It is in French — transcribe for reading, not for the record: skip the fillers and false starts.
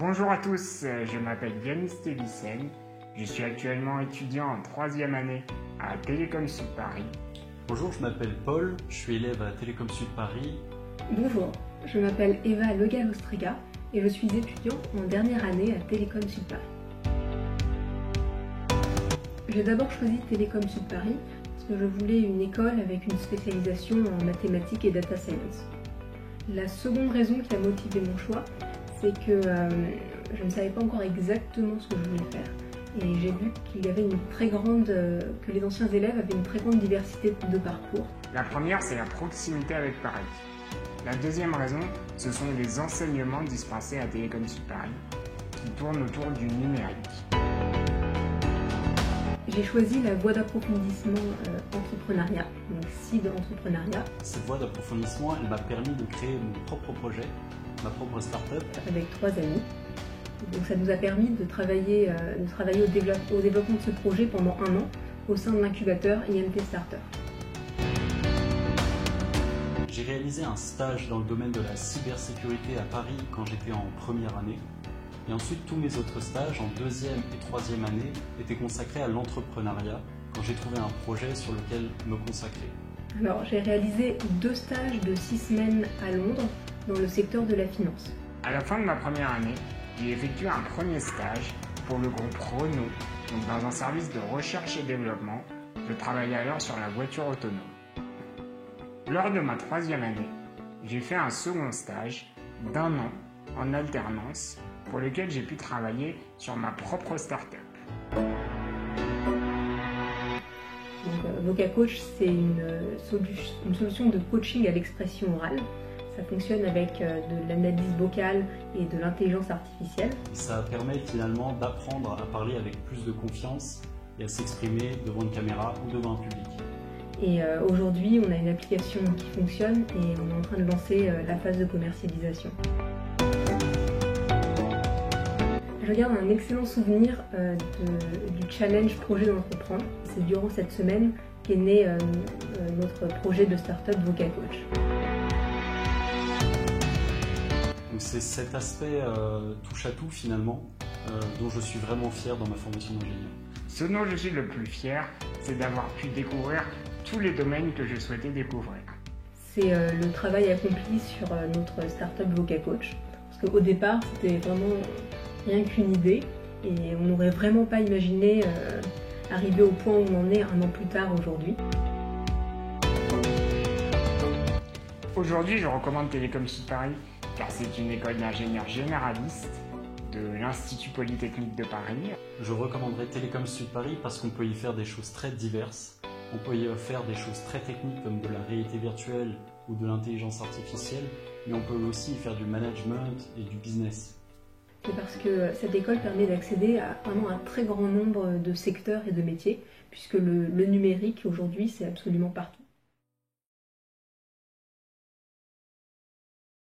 Bonjour à tous, je m'appelle Yanis Thévissen, je suis actuellement étudiant en 3e année à Télécom Sud Paris. Bonjour, je m'appelle Paul, je suis élève à Télécom Sud Paris. Bonjour, je m'appelle Eva Legal-Ostrega et je suis étudiante en dernière année à Télécom Sud Paris. J'ai d'abord choisi Télécom Sud Paris parce que je voulais une école avec une spécialisation en mathématiques et data science. La seconde raison qui a motivé mon choix, c'est que je ne savais pas encore exactement ce que je voulais faire. Et j'ai vu qu'il y avait que les anciens élèves avaient une très grande diversité de parcours. La première, c'est la proximité avec Paris. La deuxième raison, ce sont les enseignements dispensés à Télécom Sud Paris, qui tournent autour du numérique. J'ai choisi la voie d'approfondissement entrepreneuriat, donc CID entrepreneuriat. Cette voie d'approfondissement, elle m'a permis de créer mon propre projet, ma propre start-up. Avec 3 amis. Donc ça nous a permis de travailler au développement de ce projet pendant 1 an au sein de l'incubateur IMT Starter. J'ai réalisé un stage dans le domaine de la cybersécurité à Paris quand j'étais en première année. Et ensuite, tous mes autres stages en 2e et 3e année étaient consacrés à l'entrepreneuriat quand j'ai trouvé un projet sur lequel me consacrer. Alors, j'ai réalisé 2 stages de 6 semaines à Londres dans le secteur de la finance. À la fin de ma première année, j'ai effectué un premier stage pour le groupe Renault, donc dans un service de recherche et développement. Je travaillais alors sur la voiture autonome. Lors de ma 3e année, j'ai fait un second stage d'1 an en alternance pour lequel j'ai pu travailler sur ma propre start-up. VocaCoach, c'est une solution de coaching à l'expression orale. Ça fonctionne avec de l'analyse vocale et de l'intelligence artificielle. Ça permet finalement d'apprendre à parler avec plus de confiance et à s'exprimer devant une caméra ou devant un public. Et aujourd'hui, on a une application qui fonctionne et on est en train de lancer la phase de commercialisation. Je garde un excellent souvenir du challenge projet d'entreprendre. C'est durant cette semaine qu'est né notre projet de start-up VocaCoach. C'est cet aspect touche à tout finalement dont je suis vraiment fier dans ma formation d'ingénieur. Ce dont je suis le plus fier, c'est d'avoir pu découvrir tous les domaines que je souhaitais découvrir. C'est le travail accompli sur notre start-up VocaCoach. Parce qu'au départ, c'était vraiment rien qu'une idée et on n'aurait vraiment pas imaginé arriver au point où on en est 1 an plus tard aujourd'hui. Aujourd'hui, je recommande Télécom Sud Paris car c'est une école d'ingénieurs généralistes de l'Institut Polytechnique de Paris. Je recommanderais Télécom Sud Paris parce qu'on peut y faire des choses très diverses. On peut y faire des choses très techniques comme de la réalité virtuelle ou de l'intelligence artificielle, mais on peut aussi y faire du management et du business. C'est parce que cette école permet d'accéder à vraiment un très grand nombre de secteurs et de métiers, puisque le numérique aujourd'hui c'est absolument partout.